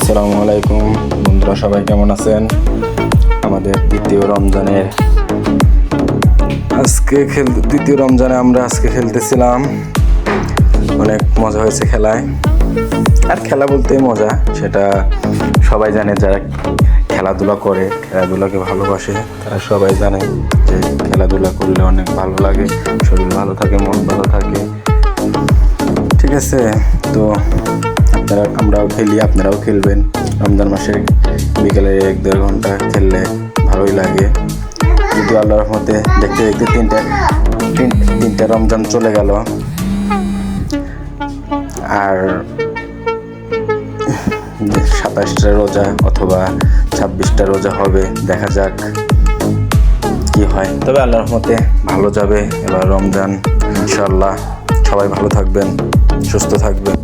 আসসালামু আলাইকুম বন্ধুরা, সবাই কেমন আছেন? আমাদের দ্বিতীয় রমজানে আমরা আজকে খেলতেছিলাম। অনেক মজা হয়েছে খেলায়। আর খেলা বলতেই মজা, সেটা সবাই জানে। যারা খেলাধুলা করে, খেলাধুলাকে ভালোবাসে, তারা সবাই জানে যে খেলাধুলা করলে অনেক ভালো লাগে, শরীর ভালো থাকে, মন ভালো থাকে। ঠিক আছে, তো আমরাও খেলি, আপনারাও খেলবেন। রমজান মাসে বিকেলে 1-1.5 ঘন্টা খেললে ভালোই লাগে। যদি আল্লাহর রহমতে দেখতে দেখতে তিনটা রমজান চলে গেল, আর 27টা রোজা অথবা 26টা রোজা হবে। দেখা যাক কি হয়, তবে আল্লাহর রহমতে ভালো যাবে এবার রমজান, ইনশাআল্লাহ। সবাই ভালো থাকবেন, সুস্থ থাকবেন।